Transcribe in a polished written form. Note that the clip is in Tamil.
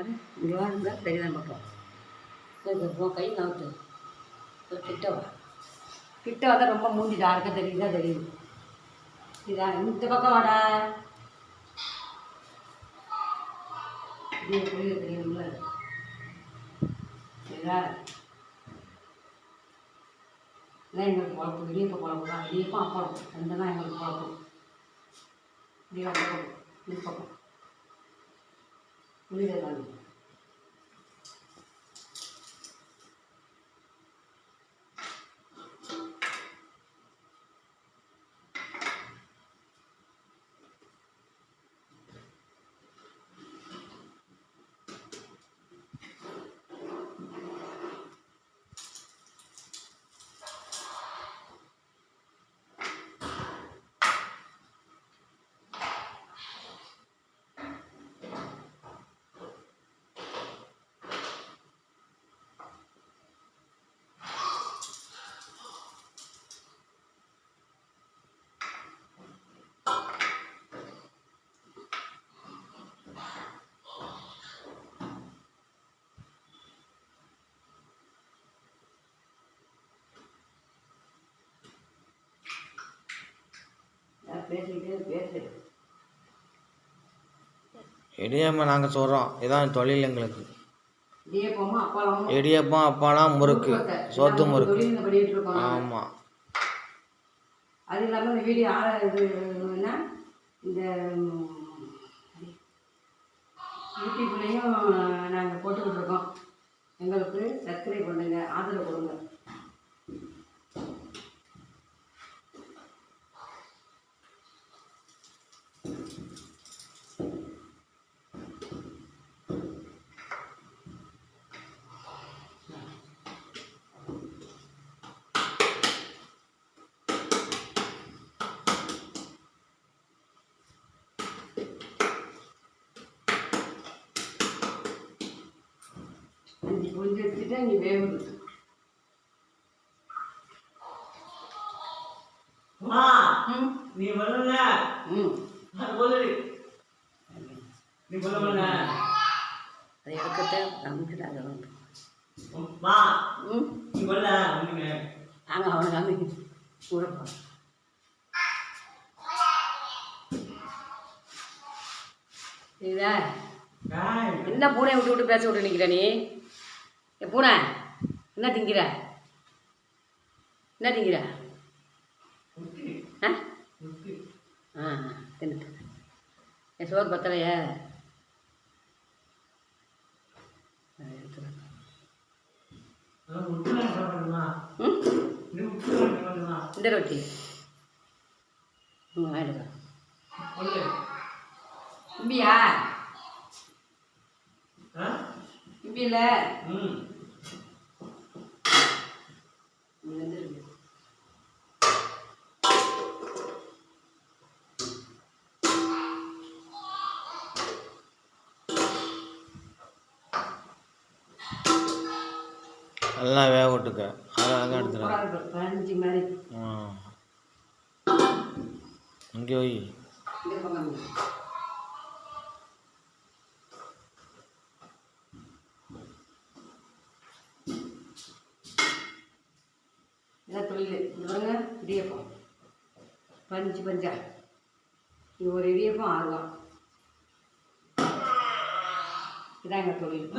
பாரு இங்கே வாங்க தெரியுதான் பார்ப்போம். சரி கை நவுத்து கிட்ட வா. கிட்ட வந்தால் ரொம்ப மூஞ்சி டார்க்காக தெரியுதா தெரியுது. இதான் இந்த பக்கம் வாடா. புரிய தெரியுங்களா? சரிதா? இதான் எங்களுக்கு குழப்பம். இடியப்ப குழப்பம் தான். இடியப்பம் அப்பளம் ரெண்டு தான் எங்களுக்கு குழப்பம். இடியப்பம் இது பக்கம் புரியுது. இடியப்பம் நாங்கள் சொல்கிறோம். இதான் தொழில் எங்களுக்கு. இடியப்பம் அப்பளம் முறுக்கு சோத்து முறுக்கு. ஆமாம். அது இல்லாமல் இந்த வீடியோ இதுன்னா இந்த யூடியூப்லேயும் நாங்கள் போட்டுக்கிட்டு இருக்கோம். எங்களுக்கு சப்ஸ்கிரைப் பண்ணுங்க, ஆதரவு கொடுங்க. கொஞ்சம் எடுத்துட்டா நீ வேகுது. நீ வரல. நீ வரல. அதை எடுக்கட்டே கம்மிட்டு அதை வந்து நீ வரல. நாங்கள் அவனை கம்மி கூடப்பா. சரிதா? என்ன பூனை விட்டு விட்டு பேச விட்டு நிற்கிற நீ? பூனை என்ன திங்கிற? என்ன திங்கிற? ஆ தின்னு. என் சோறு பத்தலையா? இந்த ரொட்டி வாங்கிடுங்க. இம்பியா இம்பி இல்லை எல்லாம் வேக விட்டுக்க. அதான் எடுத்துறேன். பஞ்சு மாதிரி இங்கே வை. இதான் தொழில். இவங்க இடியப்பம் பஞ்சு பஞ்சா. இது ஒரு இடியப்பம் 6 ரூபா. இதான் எங்கள் தொழில்.